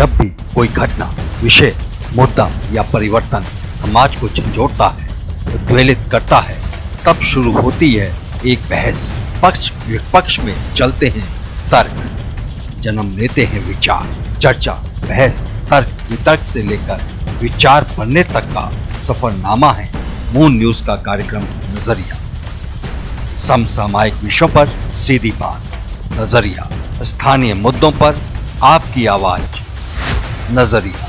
जब भी कोई घटना, विषय, मुद्दा या परिवर्तन समाज को झंझोड़ता है, उद्वेलित करता है, तब शुरू होती है एक बहस। पक्ष विपक्ष में चलते हैं तर्क, जन्म लेते हैं विचार। चर्चा, बहस, तर्क वितर्क से लेकर विचार बनने तक का सफरनामा है मून न्यूज का कार्यक्रम नजरिया। समसामयिक विषयों पर सीधी बात, नजरिया। स्थानीय मुद्दों पर आपकी आवाज, नजरिया।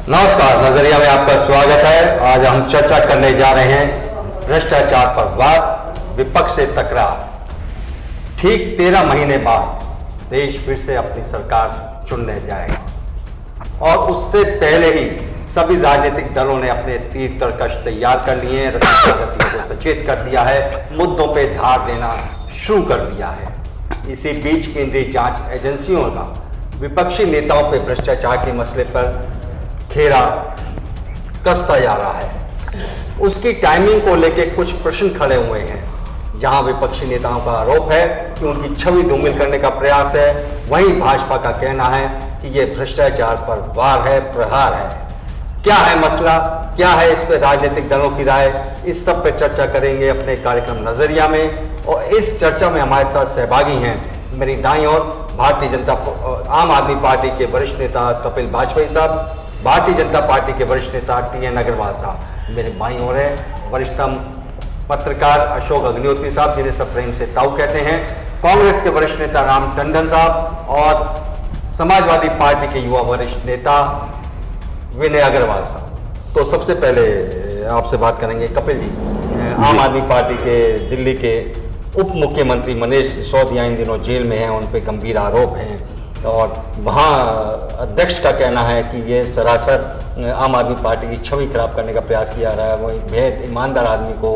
नमस्कार, नजरिया में आपका स्वागत है। आज हम चर्चा करने जा रहे हैं भ्रष्टाचार पर वाद, विपक्ष से तकरार। ठीक 13 महीने बाद देश फिर से अपनी सरकार चुनने जाएगा और उससे पहले ही सभी राजनीतिक दलों ने अपने तीर तर्कश तैयार कर लिए हैं, गतियों को सचेत कर दिया है, मुद्दों पे धार देना शुरू कर दिया है। इसी बीच केंद्रीय जांच एजेंसियों का विपक्षी नेताओं पे भ्रष्टाचार के मसले पर घेरा कसता जा रहा है। उसकी टाइमिंग को लेकर कुछ प्रश्न खड़े हुए हैं। जहां विपक्षी नेताओं का आरोप है कि उनकी छवि धूमिल करने का प्रयास है, वहीं भाजपा का कहना है कि यह भ्रष्टाचार पर वार है, प्रहार है। क्या है मसला, क्या है इस पर राजनीतिक दलों की राय, इस सब पे चर्चा करेंगे अपने कार्यक्रम नजरिया में। और इस चर्चा में हमारे साथ सहभागी हैं मेरी दाईं ओर भारतीय जनता आम आदमी पार्टी के वरिष्ठ नेता कपिल वाजपेयी साहब, भारतीय जनता पार्टी के वरिष्ठ नेता TN अग्रवाल साहब। मेरे बाईं ओर है वरिष्ठतम पत्रकार अशोक अग्निहोत्री साहब, जिन्हें सब प्रेम से ताऊ कहते हैं, कांग्रेस के वरिष्ठ नेता राम टंडन साहब और समाजवादी पार्टी के युवा वरिष्ठ नेता विनय अग्रवाल साहब। तो सबसे पहले आपसे बात करेंगे कपिल जी। आम आदमी पार्टी के दिल्ली के उप मुख्यमंत्री मनीष सिसोदिया इन दिनों जेल में हैं, उन पे गंभीर आरोप हैं और वहाँ अध्यक्ष का कहना है कि ये सरासर आम आदमी पार्टी की छवि खराब करने का प्रयास किया जा रहा है। वो एक बेहद ईमानदार आदमी को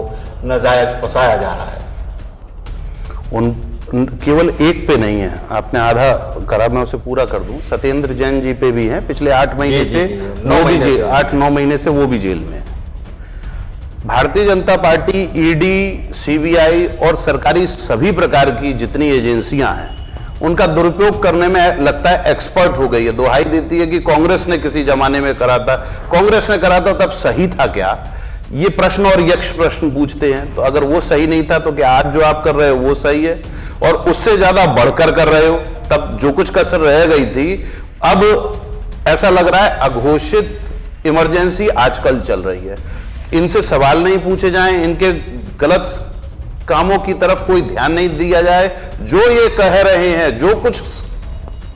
नाजायज फंसाया जा रहा है। केवल एक पे नहीं है, आपने आधा करा, मैं उसे पूरा कर दूं। सत्येंद्र जैन जी पे भी है, पिछले 8 महीने से वो भी 8-9 महीने से वो भी जेल में है। Bharatiya Janata party, ED, CBI और सरकारी सभी प्रकार की जितनी एजेंसियां हैं, उनका दुरुपयोग करने में लगता है एक्सपर्ट हो गई है। दुहाई देती है कि कांग्रेस ने किसी जमाने में करा था, कांग्रेस ने करा था तब सही था क्या, ये प्रश्न और यक्ष प्रश्न पूछते हैं। तो अगर वो सही नहीं था तो क्या आज जो आप कर रहे हो वो सही है, और उससे ज्यादा बढ़कर कर रहे हो। तब जो कुछ कसर रह गई थी, अब ऐसा लग रहा है अघोषित इमरजेंसी आजकल चल रही है। इनसे सवाल नहीं पूछे जाएं, इनके गलत कामों की तरफ कोई ध्यान नहीं दिया जाए, जो ये कह रहे हैं, जो कुछ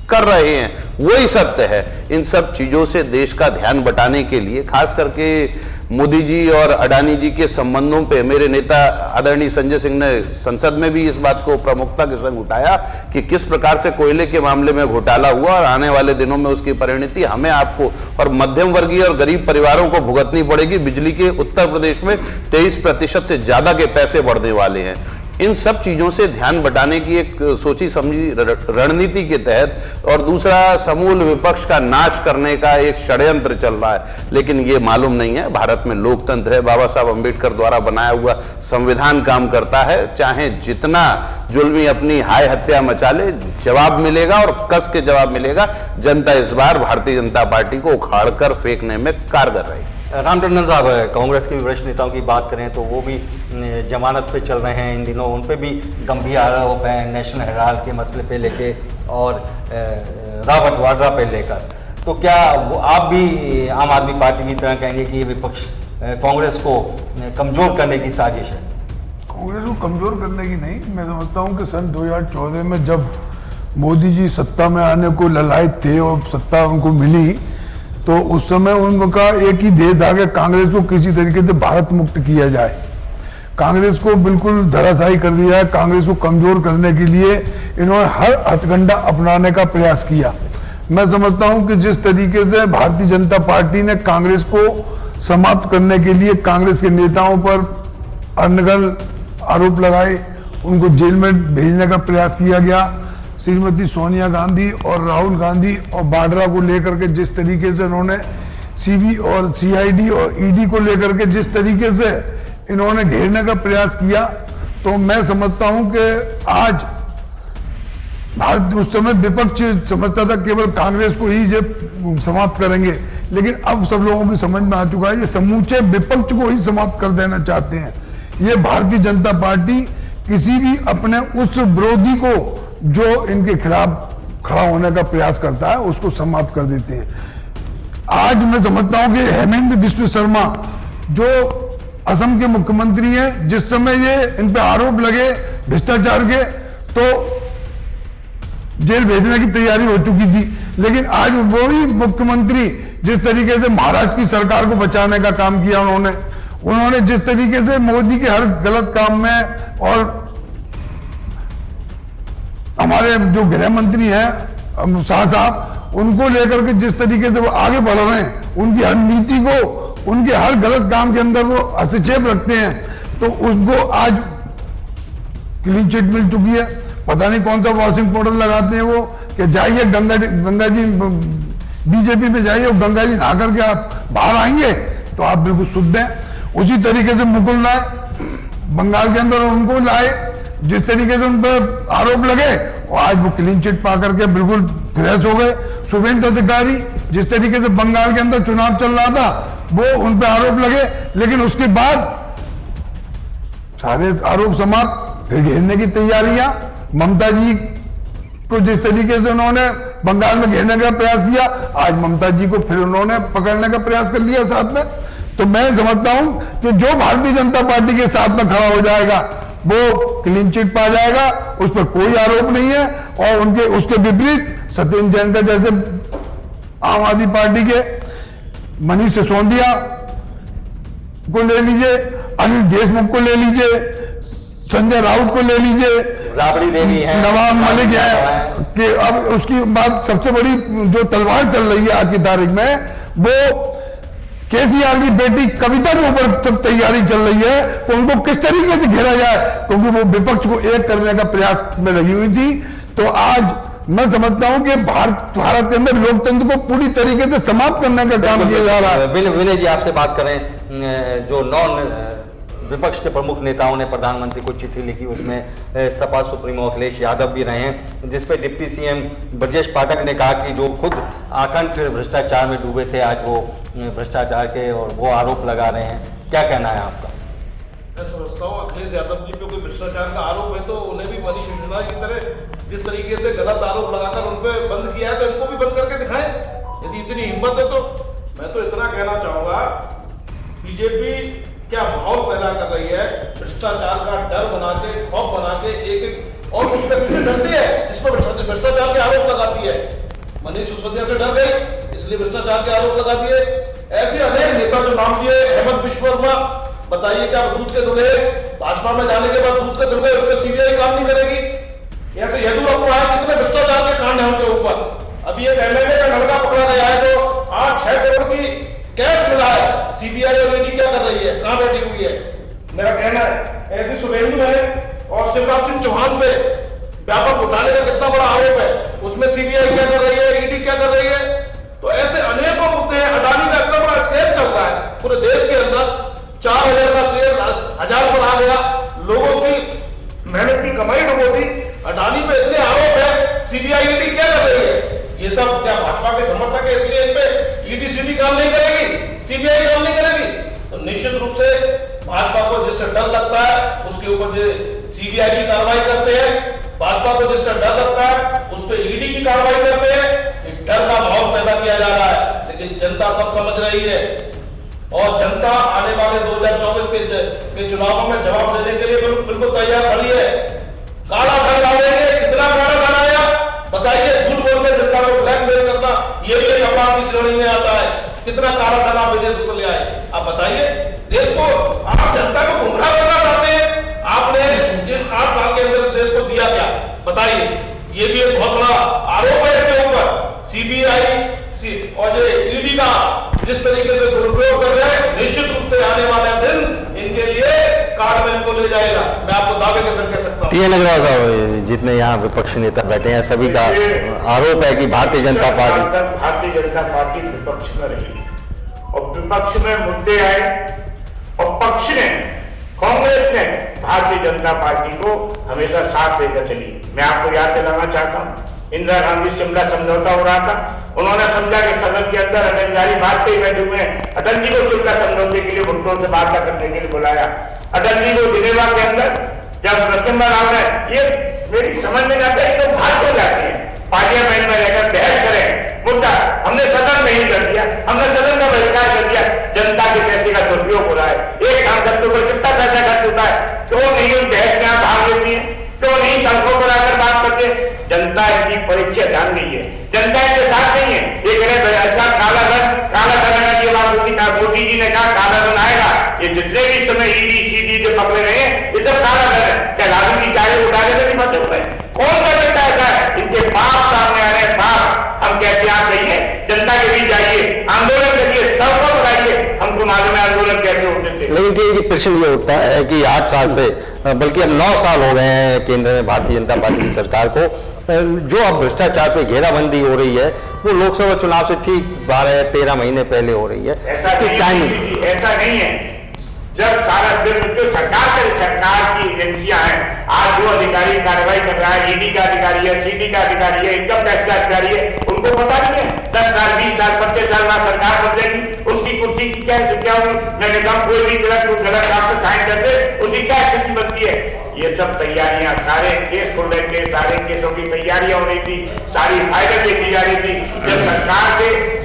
कर रहे हैं वही सत्य है। इन सब चीजों से देश का ध्यान बटाने के लिए, खास करके मोदी जी और अडानी जी के संबंधों पे मेरे नेता आदरणीय संजय सिंह ने संसद में भी इस बात को प्रमुखता के संग उठाया कि किस प्रकार से कोयले के मामले में घोटाला हुआ और आने वाले दिनों में उसकी परिणति हमें, आपको और मध्यम वर्गीय और गरीब परिवारों को भुगतनी पड़ेगी। बिजली के उत्तर प्रदेश में 23% से ज्यादा के पैसे बढ़ने वाले हैं। इन सब चीजों से ध्यान बटाने की एक सोची समझी रणनीति के तहत, और दूसरा समूल विपक्ष का नाश करने का एक षड्यंत्र चल रहा है। लेकिन ये मालूम नहीं है, भारत में लोकतंत्र है, बाबा साहब अंबेडकर द्वारा बनाया हुआ संविधान काम करता है। चाहे जितना जुल्मी अपनी हाय हत्या मचा ले, जवाब मिलेगा और कस के जवाब मिलेगा। जनता इस बार भारतीय जनता पार्टी को उखाड़कर फेंकने में कारगर रही। राम टंडन साहब, कांग्रेस के वरिष्ठ नेताओं की बात करें तो वो भी जमानत पे चल रहे हैं इन दिनों, उन पे भी गंभीर आरोप हैं नेशनल हेराल्ड के मसले पे लेके और रॉबर्ट वाड्रा पे लेकर। तो क्या आप भी आम आदमी पार्टी की तरह कहेंगे कि ये विपक्ष कांग्रेस को कमजोर करने की साजिश है? कांग्रेस को कमजोर करने की नहीं, मैं समझता हूँ कि सन 2014 में जब मोदी जी सत्ता में आने को ललायत थे और सत्ता उनको मिली, तो उस समय उनका एक ही ध्येय था कि कांग्रेस को किसी तरीके से भारत मुक्त किया जाए। कांग्रेस को बिल्कुल धराशायी कर दिया है। कांग्रेस को कमजोर करने के लिए इन्होंने हर हथकंडा अपनाने का प्रयास किया। मैं समझता हूं कि जिस तरीके से भारतीय जनता पार्टी ने कांग्रेस को समाप्त करने के लिए कांग्रेस के नेताओं पर अनगढ़ आरोप लगाए, उनको जेल में भेजने का प्रयास किया गया, श्रीमती सोनिया गांधी और राहुल गांधी और वाड्रा को लेकर के जिस तरीके से उन्होंने CBI और CID और ED को लेकर के जिस तरीके से इन्होंने घेरने का प्रयास किया, तो मैं समझता हूं कि आज भारत उस समय विपक्ष समझता था केवल कांग्रेस को ही ये समाप्त करेंगे, लेकिन अब सब लोगों की समझ में आ चुका है ये समूचे विपक्ष को ही समाप्त कर देना चाहते हैं। ये भारतीय जनता पार्टी किसी भी अपने उस विरोधी को जो इनके खिलाफ खड़ा होने का प्रयास करता है उसको समाप्त कर देते हैं। आज मैं समझता हूं कि हेमंत बिस्व शर्मा जो असम के मुख्यमंत्री हैं, जिस समय ये इन पे आरोप लगे भ्रष्टाचार के तो जेल भेजने की तैयारी हो चुकी थी, लेकिन आज वही मुख्यमंत्री जिस तरीके से महाराष्ट्र की सरकार को बचाने का काम किया उन्होंने जिस तरीके से मोदी के हर गलत काम में, और हमारे जो गृह मंत्री हैं शाह साहब, उनको लेकर के जिस तरीके से वो आगे बढ़ रहे हैं, उनकी हर नीति को, उनके हर गलत काम के अंदर वो हस्तक्षेप रखते हैं, तो उसको आज क्लीन चिट मिल चुकी है। पता नहीं कौन सा वॉशिंग पाउडर लगाते हैं वो कि जाइए गंगा जी बीजेपी में जाइए और गंगा जी नहा करके आप बाहर आएंगे तो आप बिल्कुल शुद्ध हैं। उसी तरीके से मुकुल राय बंगाल के अंदर उनको लाए, जिस तरीके से उन पर आरोप लगे और आज वो क्लीन चिट पा करके बिल्कुल फ्रेश हो गए। शुभेंदु अधिकारी जिस तरीके से बंगाल के अंदर चुनाव चल रहा था वो उन पर आरोप लगे, लेकिन उसके बाद सारे आरोप समाप्त, फिर घेरने की तैयारियां। ममता जी को जिस तरीके से उन्होंने बंगाल में घेरने का प्रयास किया, आज ममता जी को फिर उन्होंने पकड़ने का प्रयास कर लिया साथ में। तो मैं समझता हूं कि जो भारतीय जनता पार्टी के साथ में खड़ा हो जाएगा वो क्लीन चिट पा जाएगा, उस पर कोई आरोप नहीं है। और उनके उसके विपरीत सत्येंद्र जैन का जैसे आम आदमी पार्टी के मनीष सिसोदिया को ले लीजिए, अनिल देशमुख को ले लीजिए, संजय राउत को ले लीजिए, राबड़ी देवी है, नवाब मलिक है, कि अब उसकी बात सबसे बड़ी जो तलवार चल रही है आज की तारीख में वो केसीआर की बेटी कविता के ऊपर तब तैयारी चल रही है तो उनको किस तरीके से घेरा जाए, क्योंकि वो विपक्ष को एक करने का प्रयास में लगी हुई थी। तो आज मैं समझता हूं कि भारत के अंदर लोकतंत्र को पूरी तरीके से समाप्त करने का काम किया जा रहा है। विनय जी आपसे बात करें, जो नॉन विपक्ष के प्रमुख नेताओं ने प्रधानमंत्री को चिट्ठी लिखी, उसमें सपा सुप्रीमो अखिलेश यादव भी रहे हैं, जिसपे डिप्टी सीएम ब्रजेश पाठक ने कहा कि जो खुद आकंठ भ्रष्टाचार में डूबे थे आज वो भ्रष्टाचार के और वो आरोप लगा रहे हैं। क्या कहना है आपका? मैं समझता हूँ अखिलेश यादव जी पे कोई भ्रष्टाचार का आरोप है तो उन्हें भी मनीष सिसोदिया की तरह जिस तरीके से गलत आरोप लगाकर उन पर बंद किया है तो इनको भी बंद करके दिखाएं, यदि इतनी हिम्मत है तो। मैं तो इतना कहना चाहूंगा, बीजेपी क्या माहौल पैदा कर रही है, भ्रष्टाचार का डर बना के, खौफ बना के, एक और उस व्यक्ति से डरती है जिस पर भ्रष्टाचार के आरोप लगाती है। मनीष सिसोदिया से डर गई इसलिए भ्रष्टाचार के आरोप लगा दिए। ऐसे अनेक नेता जो नाम दिए, हेमंत बिस्व शर्मा, बताइए क्या दूध के धुले, भाजपा में जाने के बाद दूध के धुले, उन पर सीबीआई काम नहीं करेगी। ऐसे येदियुरप्पा है, कितने भ्रष्टाचार के कांड है उनके ऊपर। अभी एक एमएलए का लड़का पकड़ा गया है तो 8-6 करोड़ की कैश मिला है। सीबीआई और ईडी क्या कर रही है, कहां बैठी हुई है? मेरा कहना है ऐसे शुभेंदु है और शिवराज सिंह चौहान पे व्यापक घोटाले का कितना बड़ा आरोप है, उसमें सीबीआई क्या कर रही है, ईडी क्या कर रही है। तो ऐसे अनेकों मुद्दे हैं। अडानी का इतना बड़ा स्कैम चल रहा है पूरे देश के अंदर, 4000 का शेयर 1000 पर आ गया, लोगों की मेहनत की कमाई डूबो थी। अडानी पे इतने आरोप है, सीबीआई ईडी क्या कर रही है? ये सब क्या भाजपा के समर्थक है इसलिए इन पे ईडी सीडी काम नहीं करेगी, सीबीआई काम नहीं करेगी? तो निश्चित रूप से भाजपा को जिससे डर लगता है उसके ऊपर जो सीबीआई की कार्रवाई करते हैं, भाजपा को जिससे डर लगता है उस पर ईडी की कार्रवाई करते हैं। डर का माहौल पैदा किया जा रहा है, लेकिन जनता सब समझ रही है और जनता आने वाले 2024 के चुनावों में जवाब देने के लिए बिल्कुल तैयार खड़ी है। काला धन लाएंगे, कितना काला धन आया बताइए? झूठ बोल के जनता को ब्लैकमेल करना ये भी एक अपराध की श्रेणी में आता है। कितना काला धन आप विदेश को ले आए, आप बताइए? देश को आप जनता को गुमराह करना चाहते हैं, आपने इस 8 साल के अंदर देश को दिया क्या बताइए? ये भी एक बहुत बड़ा आरोप है इसके ऊपर। सीबीआई और जो ईडी का जिस तरीके से दुरुपयोग कर रहे हैं, निश्चित रूप से आने वाला दिन इनके लिए कार्ड में इनको ले जाएगा। मैं आपको दावे के साथ कह सकता हूँ। टीएन अग्रवाल साहब, जितने यहाँ विपक्षी नेता बैठे हैं सभी का आरोप है कि भारतीय जनता पार्टी विपक्ष में रही और विपक्ष में मुद्दे आए और पक्ष ने, कांग्रेस ने भारतीय जनता पार्टी को हमेशा साथ लेकर चली। मैं आपको याद दिलाना चाहता हूँ, इंदिरा गांधी शिमला समझौता हो रहा था, उन्होंने समझा कि सदन के अंदर अटल बिहारी वाजपेयी बैठे हुए हैं, अटल जी को शिमला समझौते के लिए भुट्टो से वार्ता करने के लिए बुलाया। अटल जी को जिनेवा के अंदर जब नरसिम्हा राव ने, ये मेरी समझ में आता है, तो भाग हो जाते हैं, पार्लियामेंट में रहकर बहस करें मुद्दा, हमने सदन में ही कर दिया, हमने सदन का बहिष्कार कर दिया, जनता के पैसे का दुरुपयोग हो रहा है, एक सांसद के ऊपर कितना पैसा खर्च होता है, क्यों नहीं उस बहस में आप भाग लेती है, क्यों नहीं सड़कों पर आकर बात करते? जनता इनकी परीक्षा जान गई है, जनता इनके साथ नहीं है। ये कह अच्छा काला धन की बात होती, मोदी जी ने कहा काला धन आएगा, ये जितने भी समय ईडी सीडी जो पकड़े रहे हैं ये सब काला धन है, क्या लालू की चाय उठाने में नहीं फंसे हुए हैं? कौन सा जनता ऐसा है? इनके पाप सामने आ रहे हैं, पाप। हम कहते हैं आप कहिए, जनता के बीच जाइए, आंदोलन करिए, सबको बताइए, हमको मालूम है आंदोलन कैसे होते थे। लेकिन ये प्रश्न ये उठता है कि 8 साल से, बल्कि अब 9 साल हो गए हैं केंद्र में भारतीय जनता पार्टी की सरकार को, जो अब भ्रष्टाचार पे घेराबंदी हो रही है वो लोकसभा चुनाव से ठीक 12-13 महीने पहले हो रही है। ऐसा नहीं है। जब सारा दिन जो सरकार की एजेंसियां हैं, आज जो अधिकारी कार्रवाई कर रहा है, ईडी का अधिकारी है, सीडी का अधिकारी है, इनकम टैक्स का अधिकारी है, उनको पता नहीं है 10 साल 20 साल 25 साल बाद सरकार बन जाएगी, उसकी कुर्सी की क्या होगी? मैंने कहा कोई भी गलत काम पे साइन कर दे, उसकी क्या स्थिति बनती है? ये सब तैयारियां, सारे केस खुल रहे थे, सारे केसों की तैयारियां हो रही थी, सारी फाइलें देखी जा रही थी। जब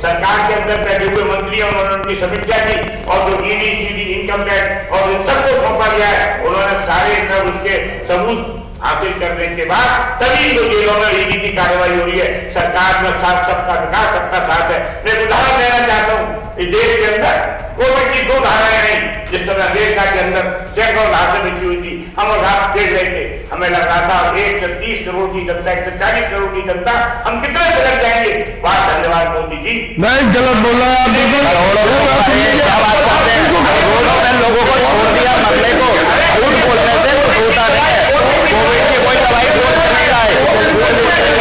सरकार के अंदर बैठे हुए मंत्री, उन्होंने उनकी समीक्षा की और जो ईडी सीडी इनकम टैक्स और इन सबको सौंपा गया है, उन्होंने सारे सब उसके सबूत हासिल करने के बाद तभी जो जेलों में ईडी की कार्रवाई हो रही है। सरकार में साथ सबका विकास, सबका साथ है। मैं उदाहरण देना चाहता हूँ, इस देश के अंदर कोविड की 2 धाराएं नहीं, जिस समय अमेरिका के अंदर सैकड़ों धाराएं बिछी हुई थी, हम और आप देख रहे थे, हमें लग रहा था 130 करोड़ की जनता, 140 करोड़ की जनता, हम कितना गलत जाएंगे। बहुत धन्यवाद मोदी जी। मैं गलत बोल रहा हूँ, लोगों को छोड़ दिया मरने को, झूठ बोलने से कुछ होता नहीं है। कोविड की कोई दवाई बोल नहीं रहा है। मोदी जी ने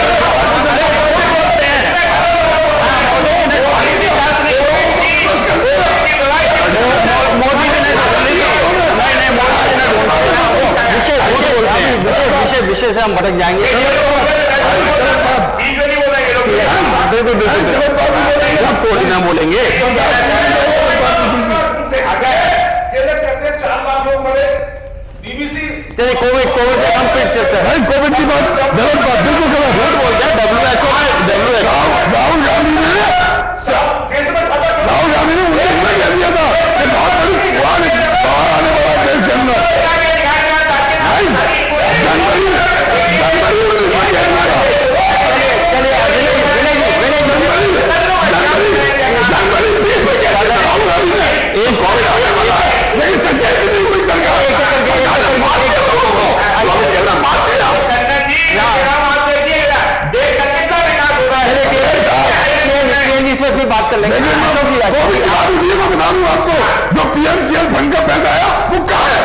विषय से हम भटक जाएंगे। बिल्कुल थोड़ी ना बोलेंगे। चलिए कोविड पे हम फिर चर्चा। कोविड की बात गलत बात, बिल्कुल गलत, झूठ बोलते हैं। राहुल गांधी ने 19 में कह दिया था कि बहुत बड़ी बाहर आने वाला देश के अंदर जनवरी 19 में कह दिया था। जनवरी 20 में कह दिया था राहुल गांधी ने एक कोविड आने वाला है, लेकिन संजय नहीं कोई सरकार मारते ना इसमें फिर बात कर लेंगे। मैं बता दूं आपको, जो पीएम केयर फंड का पैसा आया वो कहाँ है?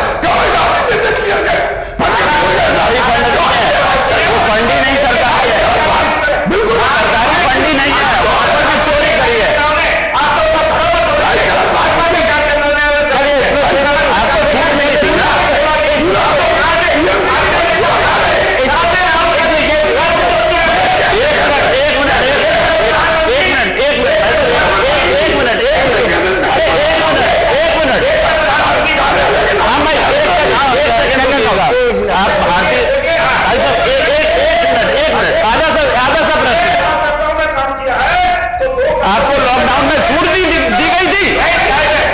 फंड ही नहीं सरकार है, बिल्कुल सरकारी फंड ही नहीं है, वहां पर भी चोरी करी है। आपको छूट मिली थी ना? आप भारतीय आपको लॉकडाउन में छूट दी गई थी,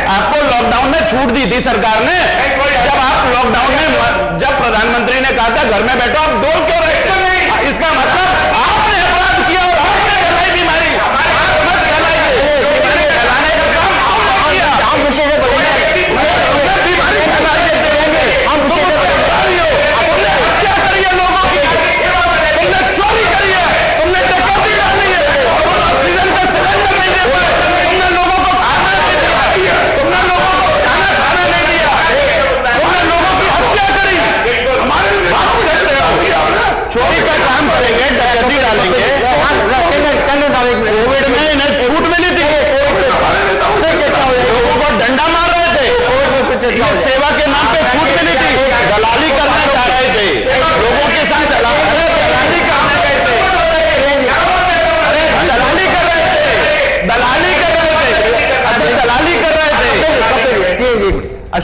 आपको लॉकडाउन में छूट दी थी सरकार ने। जब आप लॉकडाउन में, जब प्रधानमंत्री ने कहा था घर में बैठो, आप डोल क्यों रहे? इसका मतलब आपने अपराध किया और आपने फैलाई बीमारी। बीमारी फैलाने का काम आपने किया। हम विषय से बीमारी फैला देते रहेंगे, हम विषय से तुमने हत्या करी है लोगों की, तुमने चोरी करी है, तुमने डकैती डाली है, ऑक्सीजन का सिलेंडर नहीं दे पाए, तुमने लोगों को खाना नहीं दिया, तुमने लोगों को खाना नहीं दिया, तुमने लोगों की हत्या करी। हमारे चोरी का काम करेंगे, डकैती डालेंगे। कोविड में इन्हें छूट मिली थी, लोगों को डंडा मार रहे थे, ये सेवा के नाम पे छूट मिली थी, दलाली करना चाह रहे थे, लोगों के साथ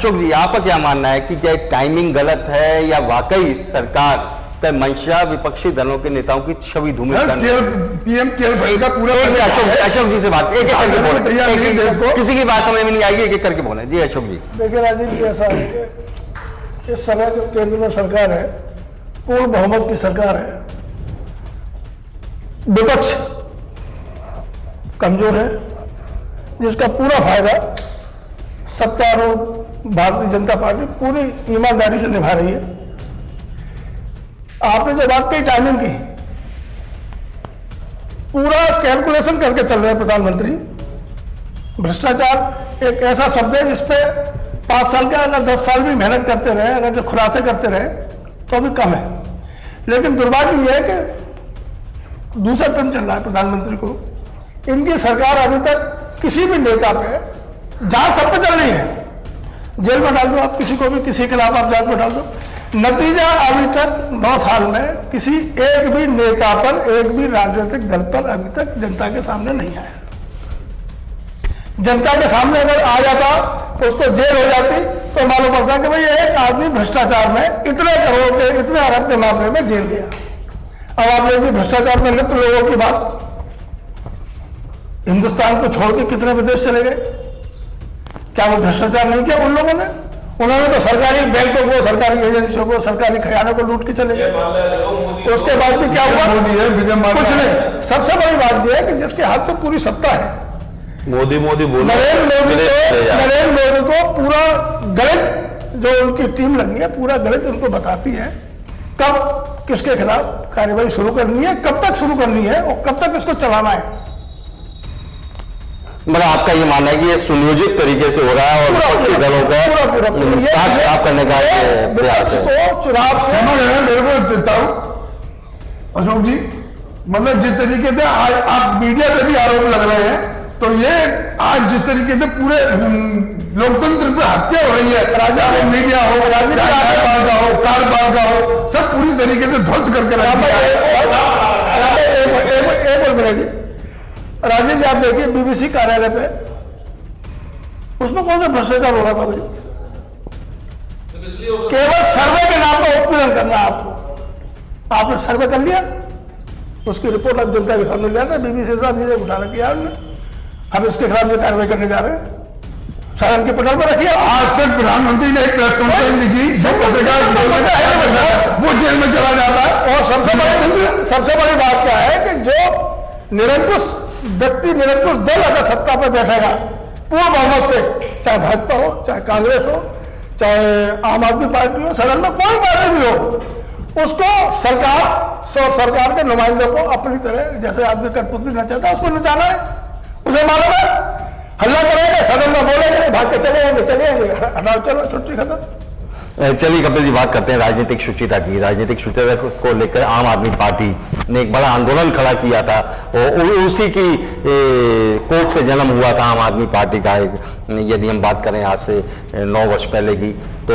अशोक जी, आपका क्या मानना है कि क्या टाइमिंग गलत है या वाकई सरकार का मंशा विपक्षी दलों के नेताओं की छवि धूमिल करना? पीएम केयर फंड का पूरा अशोक जी से बात एक एक करके बोले, किसी की बात समझ में नहीं आएगी, एक एक करके बोले। जी अशोक जी। देखिए राजीव जी, ऐसा है कि इस समय जो केंद्र में सरकार है, पूर्ण बहुमत की सरकार है, विपक्ष कमजोर है, जिसका पूरा फायदा सत्तारूढ़ भारतीय जनता पार्टी पूरी ईमानदारी से निभा रही है। आपने जो बात कही टाइमिंग की, पूरा कैलकुलेशन करके चल रहे हैं प्रधानमंत्री। भ्रष्टाचार एक ऐसा शब्द है जिसपे 5 साल का अगर 10 साल भी मेहनत करते रहे, अगर जो खुलासे करते रहे तो भी कम है। लेकिन दुर्भाग्य यह है कि दूसरा टर्म चल रहा है प्रधानमंत्री को, इनकी सरकार अभी तक किसी भी नेता पे जांच सब पे चल रही है, जेल में डाल दो आप किसी को भी, किसी के खिलाफ आप जांच में डाल दो। नतीजा अभी तक 9 साल में किसी एक भी नेता पर, एक भी राजनीतिक दल पर अभी तक जनता के सामने नहीं आया। जनता के सामने अगर आ जाता तो उसको जेल हो जाती तो मालूम पड़ता कि भाई एक आदमी भ्रष्टाचार में इतने करोड़ के, इतने अरब के मामले में जेल गया। अब आप लीजिए भ्रष्टाचार में लिप्त लोगों की बात, हिंदुस्तान को छोड़ के कितने विदेश चले गए? क्या वो भ्रष्टाचार नहीं किया उन लोगों ने? उन्होंने तो सरकारी बैंकों को, सरकारी एजेंसियों को, सरकारी खजाने को लूट के चले गए। उसके बाद भी क्या हुआ? कुछ नहीं। सबसे बड़ी बात यह है कि जिसके हाथ में पूरी सत्ता है, मोदी बोले, नरेंद्र मोदी को पूरा गणित जो उनकी टीम लगी है, पूरा गणित उनको बताती है कब किसके खिलाफ कार्रवाई शुरू करनी है, कब तक शुरू करनी है और कब तक इसको चलाना है। मतलब आपका ये मानना है कि ये सुनियोजित तरीके से हो रहा है और विपक्षी दलों का साथ खराब करने का प्रयास है। चुनाव से मेरे को देता हूं अशोक जी, मतलब जिस तरीके से आज आप मीडिया पे भी आरोप लग रहे हैं, तो ये आज जिस तरीके से पूरे लोकतंत्र पे हत्या हो रही है, राजा हो, मीडिया हो, कार्यपाल का हो, कार्यपाल का हो, सब पूरी तरीके से ध्वस्त करके रख दिया है। राजीव जी, आप देखिए बीबीसी कार्यालय पे, उसमें कौन सा भ्रष्टाचार हो रहा था भाई? केवल सर्वे के नाम पर उत्पीड़न करना है आपको। आपने सर्वे कर लिया, उसकी रिपोर्ट अब जनता के सामने ले आना, बीबीसी साहब ने घोटाला किया हमने, हम इसके खिलाफ कार्रवाई करने जा रहे हैं, सदन के पटल पर रखिए। आज तक प्रधानमंत्री ने एक प्रेस कॉन्फ्रेंस लिखी, सब पत्रकार वो जेल में चला जाता है। और सबसे बड़ी बात क्या है कि जो निरंकुश व्यक्ति, निरंकुश दल अगर सत्ता पर बैठेगा पूर्ण बहुमत से, चाहे भाजपा हो, चाहे कांग्रेस हो, चाहे आम आदमी पार्टी हो, सदन में कोई पार्टी भी हो, उसको सरकार के नुमाइंदों को अपनी तरह, जैसे आदमी कठपुतली नचाता है, उसको नचाना है। उसे मालूम है हल्ला करेंगे, सदन में बोलेंगे नहीं, भाग के चले आएंगे, हटाओ चलो छुट्टी खत्म। चलिए कपिल जी, बात करते हैं राजनीतिक शुचिता की। राजनीतिक शुचिता को लेकर आम आदमी पार्टी ने एक बड़ा आंदोलन खड़ा किया था और उसी की कोर्ट से जन्म हुआ था आम आदमी पार्टी का। यदि हम बात करें आज से 9 वर्ष पहले की, तो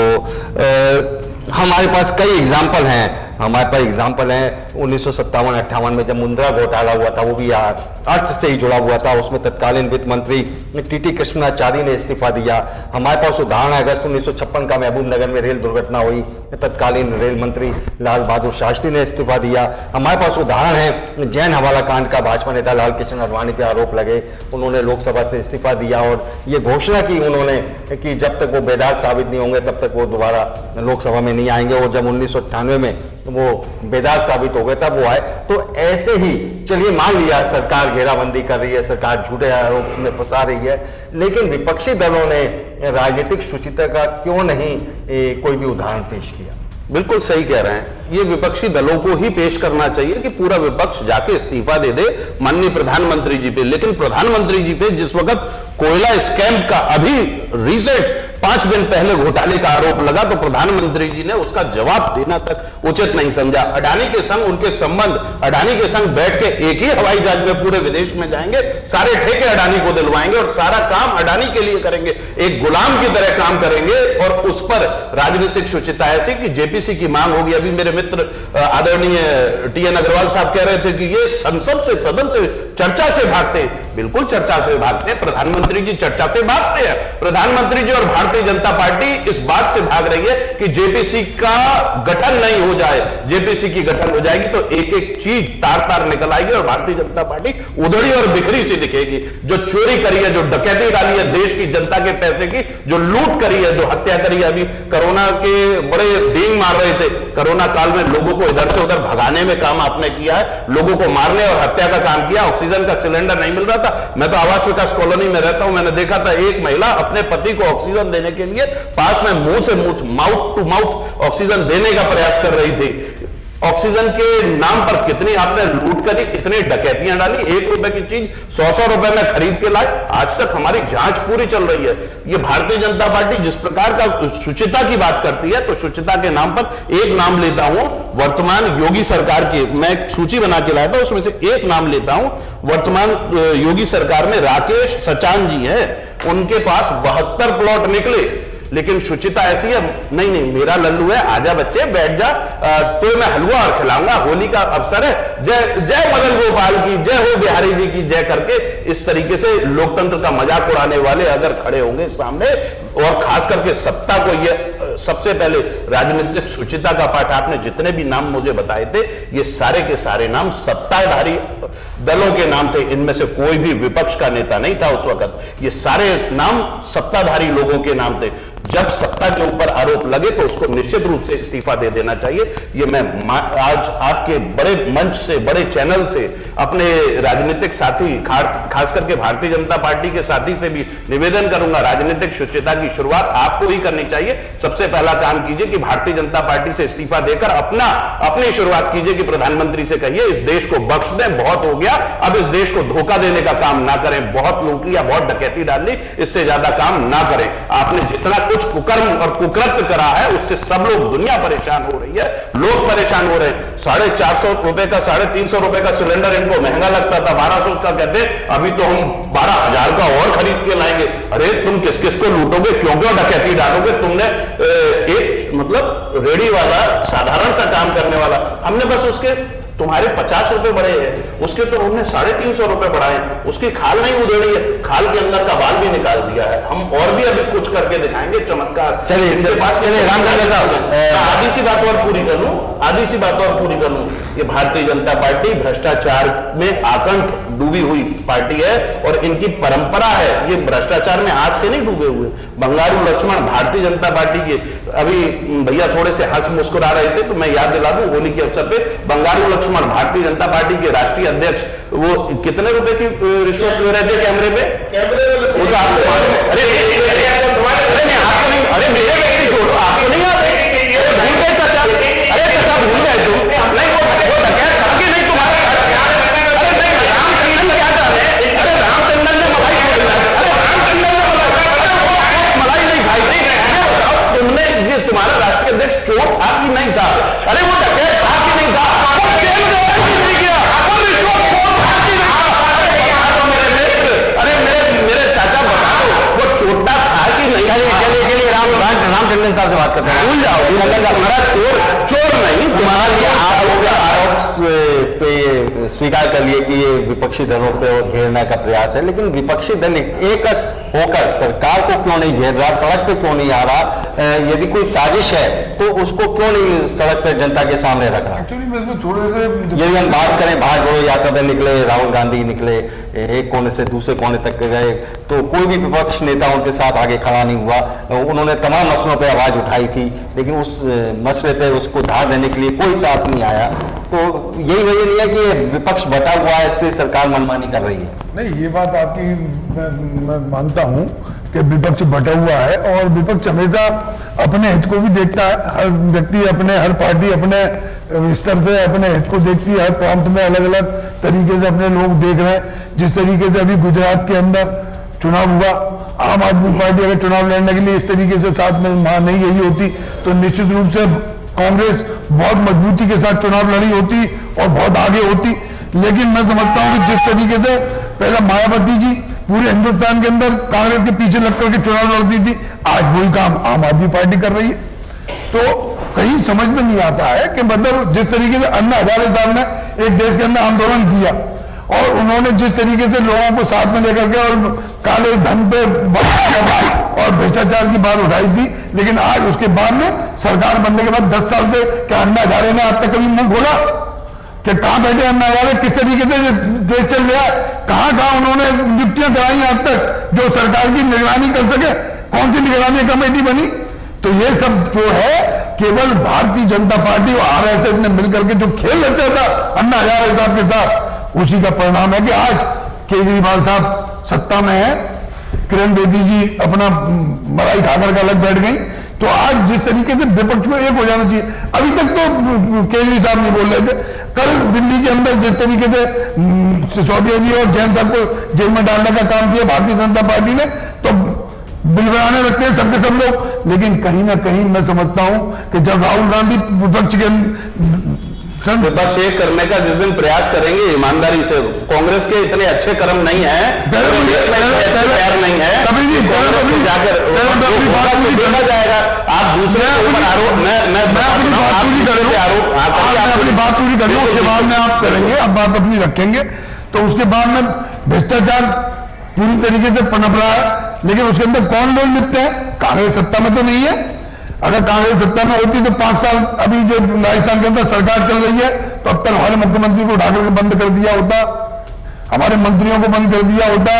हमारे पास कई एग्जाम्पल हैं। हमारे पास एग्जाम्पल है 1957-58 में जब मुंद्रा घोटाला हुआ था, वो भी अर्थ से ही जुड़ा हुआ था। उसमें तत्कालीन वित्त मंत्री टीटी कृष्णाचारी ने इस्तीफा दिया। हमारे पास उदाहरण है अगस्त 1956 का महबूब नगर में रेल दुर्घटना हुई, तत्कालीन रेल मंत्री लाल बहादुर शास्त्री ने इस्तीफा दिया। हमारे पास उदाहरण है जैन हवाला कांड का, भाजपा नेता लाल कृष्ण आडवाणी पे आरोप लगे, उन्होंने लोकसभा से इस्तीफा दिया और ये घोषणा की उन्होंने कि जब तक वो बेदाग साबित नहीं होंगे तब तक वो दोबारा लोकसभा में नहीं आएंगे। और जब 1998 में वो बेदाग साबित हो गए तब वो आए। तो ऐसे ही चलिए मान लिया सरकार घेराबंदी कर रही है, सरकार झूठे आरोप में फंसा रही है, लेकिन विपक्षी दलों ने राजनीतिक शुचिता का क्यों नहीं कोई भी उदाहरण पेश किया? बिल्कुल सही कह रहे हैं, ये विपक्षी दलों को ही पेश करना चाहिए कि पूरा विपक्ष जाके इस्तीफा दे दे माननीय प्रधानमंत्री जी पे। लेकिन प्रधानमंत्री जी पे जिस वक्त कोयला स्कैम का अभी रिसेंट 5 दिन पहले घोटाले का आरोप लगा, तो प्रधानमंत्री जी ने उसका जवाब देना तक उचित नहीं समझा। अडानी के संग उनके संबंध, अडानी के संग बैठ के एक ही हवाई जहाज में पूरे विदेश में जाएंगे, सारे ठेके अडानी को दिलवाएंगे और सारा काम अडानी के लिए करेंगे, एक गुलाम की तरह काम करेंगे। और उस पर राजनीतिक शुचिता ऐसी कि जेपीसी की मांग होगी। अभी मेरे मित्र आदरणीय TN अग्रवाल साहब कह रहे थे कि ये संसद से, सदन से, चर्चा से भागते बिल्कुल चर्चा से भागते हैं। प्रधानमंत्री जी चर्चा से भागते हैं। प्रधानमंत्री जी और भारतीय जनता पार्टी इस बात से भाग रही है कि जेपीसी का गठन नहीं हो जाए। जेपीसी की गठन हो जाएगी तो एक एक चीज तार तार निकल आएगी और भारतीय जनता पार्टी उधड़ी और बिखरी सी दिखेगी। जो चोरी करी है, जो डकैती डाली है देश की जनता के पैसे की, जो लूट करी है, जो हत्या करी है, अभी कोरोना के बड़े डींग मार रहे थे, कोरोना काल में लोगों को इधर से उधर भगाने में काम आपने किया है, लोगों को मारने और हत्या का काम किया। ऑक्सीजन का सिलेंडर नहीं मिल रहा था। मैं तो आवास विकास कॉलोनी में रहता हूं, मैंने देखा था एक महिला अपने पति को ऑक्सीजन देने के लिए पास में मुंह से माउथ टू माउथ ऑक्सीजन देने का प्रयास कर रही थी। ऑक्सीजन के नाम पर कितनी आपने लूट करी, कितनी डकैतियां डाली। 1 रुपए की चीज 100 रुपए में खरीद के लाए। आज तक हमारी जांच पूरी चल रही है। ये भारतीय जनता पार्टी जिस प्रकार का शुचिता की बात करती है, तो शुचिता के नाम पर एक नाम लेता हूं वर्तमान योगी सरकार की, मैं एक सूची बना के लाया था, उसमें से एक नाम लेता हूं। वर्तमान योगी सरकार में राकेश सचान जी है, उनके पास 72 प्लॉट निकले, लेकिन शुचिता ऐसी है, नहीं नहीं मेरा लल्लू है, आजा बच्चे बैठ जा, तो मैं हलवा और खिलाऊंगा, होली का अवसर है, जय जय मदन गोपाल की, जय हो बिहारी जी की जय करके इस तरीके से लोकतंत्र का मजाक उड़ाने वाले अगर खड़े होंगे सामने, और खास करके सत्ता को ये सबसे पहले राजनीतिक शुचिता का पाठ, आपने जितने भी नाम मुझे बताए थे ये सारे के सारे नाम सत्ताधारी दलों के नाम थे, इनमें से कोई भी विपक्ष का नेता नहीं था उस वक्त। ये सारे नाम सत्ताधारी लोगों के नाम थे। जब सत्ता के ऊपर आरोप लगे तो उसको निश्चित रूप से इस्तीफा दे देना चाहिए। ये मैं आज आपके बड़े मंच से, बड़े चैनल से अपने राजनीतिक साथी, खास करके भारतीय जनता पार्टी के साथी से भी निवेदन करूंगा, राजनीतिक शुचिता की शुरुआत आपको ही करनी चाहिए। सबसे पहला काम कीजिए कि भारतीय जनता पार्टी से इस्तीफा देकर अपनी शुरुआत कीजिए कि प्रधानमंत्री से कहिए इस देश को बख्श दें, बहुत हो गया, अब इस देश को धोखा देने का काम ना करें, बहुत लूट लिया, बहुत डकैती डाल ली, इससे ज्यादा काम ना करें। आपने जितना कुछ कुकर्म और कुकृत्य करा है उससे सब लोग, दुनिया परेशान हो रही है, लोग परेशान हो रहे हैं। 450 रुपए का, 350 रुपए का सिलेंडर इनको महंगा लगता था, 1200 का कहते, अभी तो हम 12,000 का और खरीद के लाएंगे। अरे तुम किस किस को लूटोगे, क्यों क्यों डकैती डालोगे? तुमने एक मतलब रेडी वाला साधारण सा काम करने वाला, हमने बस उसके तुम्हारे 50 रुपए बढ़े हैं, उसके तो हमने 350 रुपए बढ़ाए, उसकी खाल नहीं उधेड़ी है, खाल के अंदर का बाल भी निकाल दिया है। हम और भी अभी कुछ करके दिखाएंगे चमत्कार। चलिए रामचंद्र साहब, आधी सी बात और पूरी कर लूं, ये भारतीय जनता पार्टी भ्रष्टाचार में आकंठ डूबी हुई पार्टी है और इनकी परंपरा है, ये भ्रष्टाचार में आज से नहीं डूबे हुए। बंगारू लक्ष्मण भारतीय जनता पार्टी के, अभी भैया थोड़े से हंस मुस्कुरा रहे थे तो मैं याद दिला दूं, होली के अवसर पे बंगारू लक्ष्मण भारतीय जनता पार्टी के राष्ट्रीय अध्यक्ष, वो कितने रुपए की रिश्वत ले रहे थे कैमरे पे? वो तो आपको मालूम। अरे मेरे व्यक्ति छोड़ो, आपको नहीं आते? भूल गए चाचा, अरे चाचा भूल गए तुम? नहीं वो डकैत था कि नहीं तुम्हारा? अरे नहीं, रामचंद्रन क्या जाने? अरे रामचंद्रन ने मलाई खाई, अरे रामचंद्रन ने मलाई नहीं खाई थी। तुमने, ये तुम्हारा राष्ट्रीय अध्यक्ष चोर था कि नहीं था? अरे वो डकैत था कि नहीं था? वो जेल गया कि नहीं गया? वो रिश्वतखोर था कि नहीं था? मेरे मित्र, अरे मेरे चाचा बताओ, वो चोटा था कि नहीं? चलिए रामचंद्रन साहब से बात करते हैं। भूल जाओ, तुम्हारा चोर नहीं, तुम्हारा आरोप पे स्वीकार कर लिए कि ये विपक्षी दलों पे घेरने का प्रयास है, लेकिन विपक्षी दल एक होकर सरकार को क्यों नहीं घेर रहा, सड़क पे क्यों नहीं आ रहा? यदि कोई साजिश है तो उसको क्यों नहीं सड़क पे जनता के सामने रख रहा? एक्चुअली मैं इसमें थोड़े से, यदि हम बात करें, भारत जोड़ो यात्रा पे निकले, राहुल गांधी निकले, एक कोने से दूसरे कोने तक गए, तो कोई भी विपक्ष नेता उनके साथ आगे खड़ा नहीं हुआ। उन्होंने तमाम मसलों पे आवाज उठाई थी, लेकिन उस मसले पे उसको धार देने के लिए कोई साथ नहीं आया। तो यही वजह नहीं है कि विपक्ष बटा हुआ है इसलिए सरकार मनमानी कर रही है? नहीं, ये बात आपकी मैं मानता हूं कि विपक्ष बटा हुआ है और विपक्ष हमेशा अपने हित को भी देखता है। हर व्यक्ति अपने, हर पार्टी अपने स्तर से अपने हित को देखती है। हर प्रांत में अलग अलग तरीके से अपने लोग देख रहे हैं। जिस तरीके से अभी गुजरात के अंदर चुनाव हुआ, आम आदमी पार्टी अगर चुनाव लड़ने के लिए इस तरीके से साथ में वहां नहीं गई होती तो निश्चित रूप से कांग्रेस बहुत मजबूती के साथ चुनाव लड़ी होती और बहुत आगे होती। लेकिन मैं समझता हूं कि जिस तरीके से पहले मायावती जी पूरे हिंदुस्तान के अंदर कांग्रेस के पीछे लगकर के चुनाव लड़ती थी, आज वही काम आम आदमी पार्टी कर रही है। तो कहीं समझ में नहीं आता है कि मतलब जिस तरीके से अन्ना हजारे साहब ने एक देश के अंदर आंदोलन किया और उन्होंने जिस तरीके से लोगों को साथ में लेकर के और काले धन पे और भ्रष्टाचार की बात उठाई थी, लेकिन आज उसके बाद में सरकार बनने के बाद 10 साल से क्या अन्ना हजारे ने आज तक कभी मुंह खोला कि कहां बैठे अन्ना हजारे, किस तरीके से देश चल रहा है, कहां उन्होंने नियुक्तियां कराई आज तक जो सरकार की निगरानी कर सके, कौन सी निगरानी कमेटी बनी। तो ये सब जो है केवल भारतीय जनता पार्टी और आरएसएस ने मिलकर के जो खेल रचा था अन्ना हजारे साहब के साथ, उसी का परिणाम है कि आज केजरीवाल साहब सत्ता में है, किरण बेदी जी अपना मलाई खाकर के अलग बैठ गई। तो आज जिस तरीके से विपक्ष को एक हो जाना चाहिए, अभी तक तो केजरीवाल साहब नहीं बोल रहे थे, कल दिल्ली के अंदर जिस तरीके से सिसोदिया जी और जैन साहब को जेल में डालने का काम किया भारतीय जनता पार्टी ने, तो बिल बनाने लगते हैं सबके सब लोग। लेकिन कहीं ना कहीं मैं समझता हूं कि जब राहुल गांधी विपक्ष एक करने का जिस दिन प्रयास करेंगे ईमानदारी से, कांग्रेस के इतने अच्छे कर्म नहीं है, तैयार नहीं है, जाकर देखा जाएगा। आप दूसरे आरोप मैं अपनी बात पूरी करूँ, उसके बाद में आप करेंगे, अब बात अपनी रखेंगे। तो उसके बाद में भ्रष्टाचार पूरी तरीके से पनप रहा है, लेकिन उसके अंदर कौन लोग लिपते हैं? कांग्रेस सत्ता में तो नहीं है। अगर कांग्रेस सत्ता में होती तो 5 साल अभी जो राजस्थान के अंदर सरकार चल रही है, तो अब तक हमारे मुख्यमंत्री को उठाकर के बंद कर दिया होता, हमारे मंत्रियों को बंद कर दिया होता।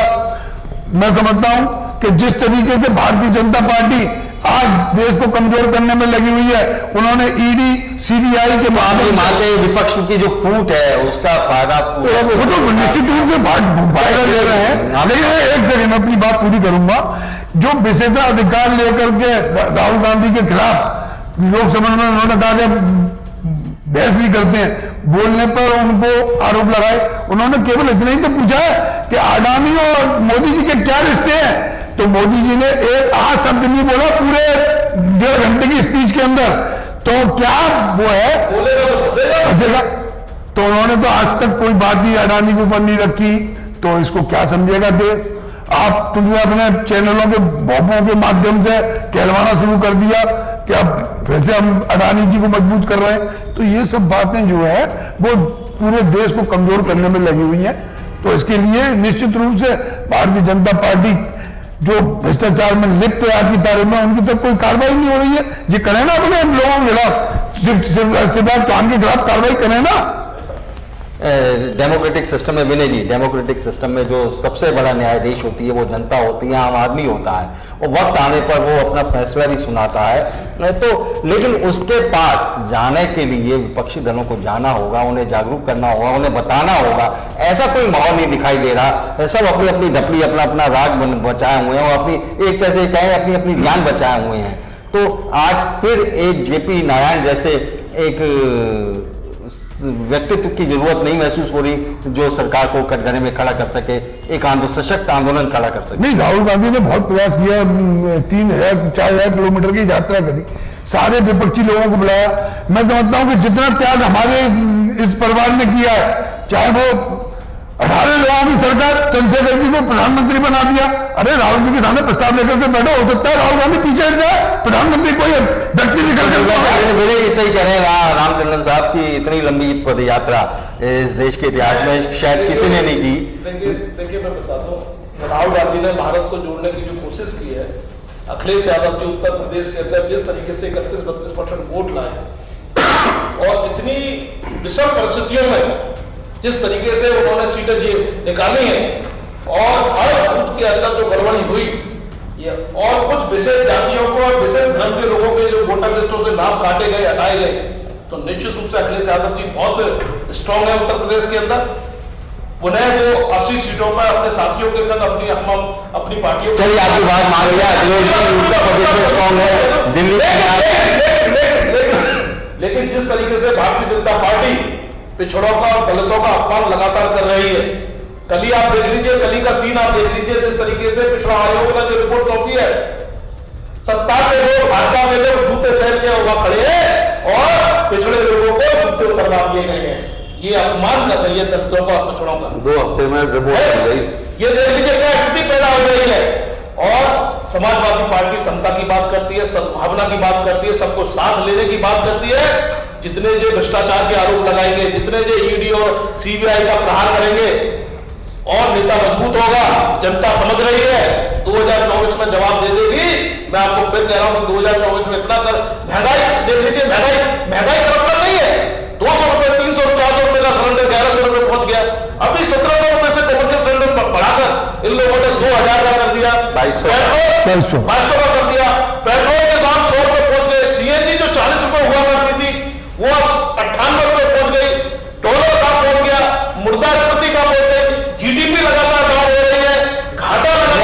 मैं समझता हूं कि जिस तरीके से भारतीय जनता पार्टी आज देश को कमजोर करने में लगी हुई है, उन्होंने ईडी सीबीआई के मानते विपक्ष की जो फूट है उसका फायदा वो तो निश्चित रूप से फायदा ले रहे हैं। लेकिन एक सेकंड में अपनी बात पूरी करूंगा। जो विशेषाधिकार लेकर के राहुल गांधी के खिलाफ लोकसभा में उन्होंने कहा कि बहस नहीं करते हैं, बोलने पर उनको आरोप लगाए। उन्होंने केवल इतना ही तो पूछा है कि अडानी और मोदी जी के क्या रिश्ते हैं, तो मोदी जी ने एक आध शब्द नहीं बोला पूरे 1.5 घंटे की स्पीच के अंदर। तो क्या वो है फंसेगा। तो उन्होंने तो आज तक कोई बात ही अडानी के ऊपर नहीं रखी, तो इसको क्या समझेगा देश। आप तुमने अपने चैनलों के भोपों के माध्यम से कहलवाना शुरू कर दिया कि अब फिर से हम अडानी जी को मजबूत कर रहे हैं। तो ये सब बातें जो है वो पूरे देश को कमजोर करने में लगी हुई हैं। तो इसके लिए निश्चित रूप से भारतीय जनता पार्टी जो भ्रष्टाचार में लिप्त है आज की तारीख में, उनकी तक कोई कार्रवाई नहीं हो रही है। ये करें ना अपने लोगों के खिलाफ, सिर्फ चौहान के खिलाफ कार्रवाई करें ना। डेमोक्रेटिक सिस्टम में विनय जी, डेमोक्रेटिक सिस्टम में जो सबसे बड़ा न्यायाधीश होती है वो जनता होती है, आम आदमी होता है, और वक्त आने पर वो अपना फैसला भी सुनाता है। तो लेकिन उसके पास जाने के लिए विपक्षी दलों को जाना होगा, उन्हें जागरूक करना होगा, उन्हें बताना होगा। ऐसा कोई माहौल नहीं दिखाई दे रहा। सब अपनी अपनी ढपली, अपना अपना राग बचाए हुए हैं और अपनी एक तरह से कहें अपनी अपनी जान बचाए हुए हैं। तो आज फिर एक जेपी नारायण जैसे एक व्यक्तित्व की जरूरत नहीं महसूस हो रही जो सरकार को कटघरे में खड़ा कर सके, एक सशक्त आंदोलन खड़ा कर सके। नहीं, राहुल गांधी ने बहुत प्रयास किया, 3,000-4,000 किलोमीटर की यात्रा करी, सारे विपक्षी लोगों को बुलाया। मैं समझता हूं कि जितना त्याग हमारे इस परिवार ने किया है, चाहे वो 18 लोगों की सरकार चंद्रशेखर जी को प्रधानमंत्री बना दिया। अरे राहुल जी के सामने प्रस्ताव लेकर के बैठो, हो सकता है राहुल गांधी पीछे हट जाए, प्रधानमंत्री कोई व्यक्ति निकल कर मेरे सही कह रहे हैं रामचंद्रन साहब की इतनी लंबी पद यात्रा इस देश के इतिहास में शायद किसी ने नहीं की। देखिए मैं बता दूं, राहुल गांधी ने भारत को जोड़ने की जो कोशिश की है, अखिलेश यादव जी उत्तर प्रदेश के अंदर जिस तरीके से 31-32% वोट लाए और इतनी विषम परिस्थितियों में जिस तरीके से उन्होंने सीटें निकाली हैं और हर बूथ के अंदर जो गड़बड़ी हुई और कुछ विशेष जातियों को और विशेष धर्म के लोगों के जो वोटर लिस्टों से नाम काटे गए, हटाए गए, तो निश्चित रूप से अखिलेश यादव जी बहुत स्ट्रांग है उत्तर प्रदेश के अंदर। पुनः वो 80 सीटों पर अपने साथियों के संग अपनी पार्टियों। चलिए आपकी बात मान लिया, अखिलेश जी उत्तर प्रदेश में स्ट्रांग है, दिल्ली लेकिन जिस तरीके से भारतीय जनता पार्टी पिछड़ों का और दलितों का अपमान लगातार कर रही है, कल ही आप देख लीजिए, कल ही का सीन आप देख लीजिए, जिस तरीके से पिछड़ा आयोग ने जो रिपोर्ट सौंपी है, सत्ता के लोग, भाजपा के लोग जूते पहन के वहां खड़े हैं और पिछड़े लोगों को जूते उतरवा दिए गए हैं। ये अपमान कर रही है दलितों का, पिछड़ों का। 2 हफ्ते में रिपोर्ट मिल गई। ये देख लीजिए क्या स्थिति पैदा हो रही है। और समाजवादी पार्टी समता की बात करती है, सद्भावना की बात करती है, सबको साथ लेने की बात करती है। जितने जो भ्रष्टाचार के आरोप लगाएंगे, जितने जो ईडी और सीबीआई का प्रहार करेंगे, और नेता मजबूत होगा। जनता समझ रही है 2024 में जवाब दे देगी। मैं आपको फिर कह रहा हूं कि 2024 में इतना कर महंगाई देख लीजिए, महंगाई करप्शन नहीं है। 200 रुपए 300 400 रुपए का सिलेंडर 1100 रुपए पहुंच गया। अभी 1700 रुपए से कमर्शियल सिलेंडर बढ़ाकर इन लोगों ने 2000 का कर दिया, 2200 का कर दिया। पेट्रोल के दाम 100 रुपए पहुंच गए। सीएनजी जो 40 रुपए हुआ करती थी वो 98 रुपए पहुंच गई। डॉलर का पहुंच गया, मुद्रास्फीति का पहुंच गई, जीडीपी लगातार डाउन हो रही है, घाटा लगातार।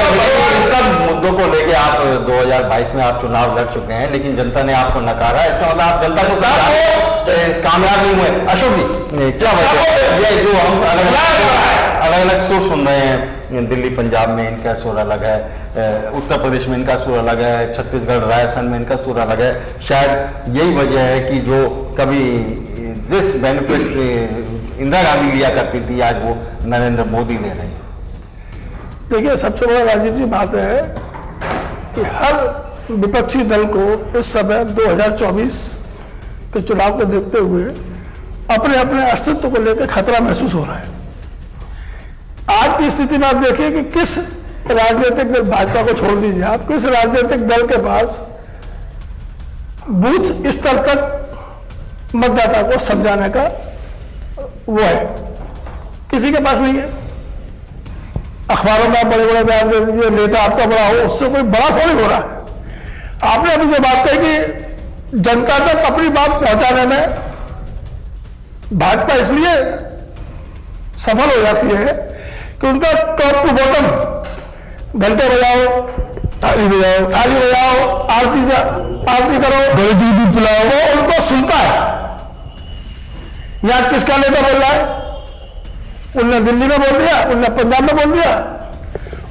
इन सब मुद्दों को लेके आप 2022 में आप चुनाव लड़ चुके हैं, लेकिन जनता ने आपको नकारा। इसका मतलब आप जनता को कामयाब नहीं हुए। अशोक जी, क्या वजह ये जो हम अलग अलग सुर सुन रहे हैं, दिल्ली पंजाब में इनका सुर अलग है, उत्तर प्रदेश में इनका सुर अलग है, छत्तीसगढ़ राजस्थान में इनका सुर अलग है। शायद यही वजह है कि जो कभी जिस बेनिफिट इंदिरा गांधी लिया करती थी आज वो नरेंद्र मोदी ले रहे हैं। देखिए, सबसे बड़ा राजीव जी बात है कि हर विपक्षी दल को इस समय 2024 के चुनाव को देखते हुए अपने अपने अस्तित्व को लेकर खतरा महसूस हो रहा है। आज की स्थिति में आप देखिए कि किस राजनीतिक दल, भाजपा को छोड़ दीजिए आप, किस राजनीतिक दल के पास बूथ स्तर तक मतदाता को समझाने का वो है, किसी के पास नहीं है। अखबारों में आप बड़े बड़े बयान दे दीजिए, नेता आपका बड़ा हो, उससे कोई बड़ा थोड़ी हो रहा है। आपने अभी जो बात कही कि जनता तक अपनी बात पहुंचाने में भाजपा इसलिए सफल हो जाती है कि उनका टॉप टू बॉटम, घंटे बजाओ, थाली बजाओ, आरती करो, बड़ी दूध पिलाओ, वो उनको सुनता है। यहां किसका नेता बोल रहा है? उनने दिल्ली में बोल दिया, उनने पंजाब में बोल दिया,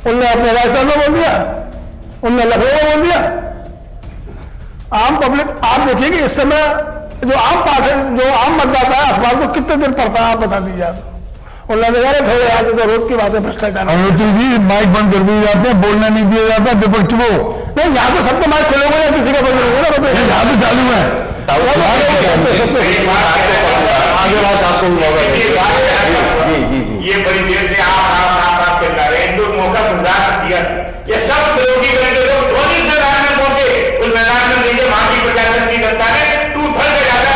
उनने अपने राजस्थान में बोल दिया, उनने लखनऊ में बोल दिया। आम पब्लिक आप देखिए कि इस समय जो आम पाठक, जो आम मतदाता है, अखबार को कितने दिन पढ़ता है आप बता दीजिए आप। उन्होंने थोड़े आते तो रोज की बात है, भ्रष्टाचार। जी माइक बंद कर दिए जाते हैं, बोलना नहीं दिया जाता विपक्ष को। नहीं, यहाँ तो सबको माइक खोले हुए हैं, किसी का बंद नहीं है ना, यहाँ तो चालू है। ये बड़ी देर से आप चल रहे हैं, जो मौका गुजार दिया, ये सब विरोधी दल जो धोनी मैदान में पहुंचे, उस मैदान में नीचे भारतीय प्रशासन की जनता ने टू थर्ड से ज्यादा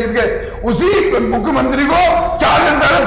जीत गए, उसी मुख्यमंत्री को 4 दिन पहले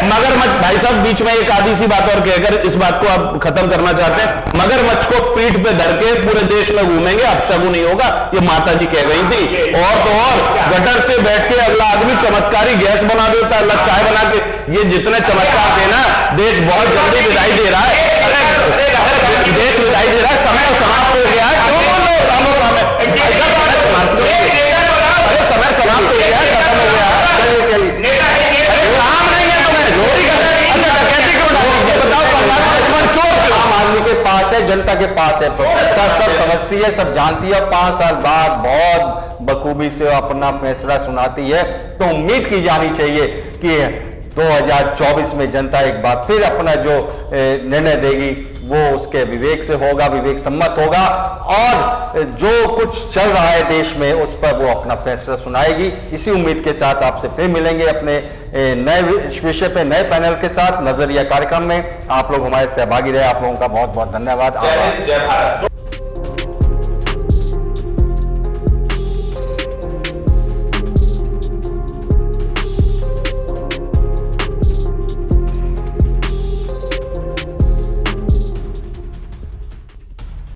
मगरमच्छ भाई साहब बीच में एक आधी सी बात और कहकर इस बात को आप खत्म करना चाहते हैं। मगरमच्छ को पीठ पे धर के पूरे देश में घूमेंगे, अपशगुन नहीं होगा, ये माता जी कह गई थी। और तो और गटर से बैठ के अगला आदमी चमत्कारी गैस बना देता है, अगला चाय बना के, ये जितने चमत्कार थे ना, देश बहुत जल्दी विदाई दे रहा है। अरे देश विदाई दे रहा है, समय समाप्त हो गया है। क्यों बोल रहे हो रामो राम? अरे समय समाप्त हो गया है, खत्म हो गया है। चलिए काम नहीं है तो मैं चोरी कर आम आदमी के पास है, जनता के पास है, सब समझती है, सब जानती है। 5 साल बाद बहुत बखूबी से अपना फैसला सुनाती है। तो उम्मीद की जानी चाहिए कि 2024 में जनता एक बार फिर अपना जो निर्णय देगी वो उसके विवेक से होगा, विवेक सम्मत होगा, और जो कुछ चल रहा है देश में उस पर वो अपना फैसला सुनाएगी। इसी उम्मीद के साथ आपसे फिर मिलेंगे अपने नए विषय पे, नए पैनल के साथ नजरिया कार्यक्रम में। आप लोग हमारे सहभागी रहे, आप लोगों का बहुत बहुत धन्यवाद। जय हिंद, जय भारत।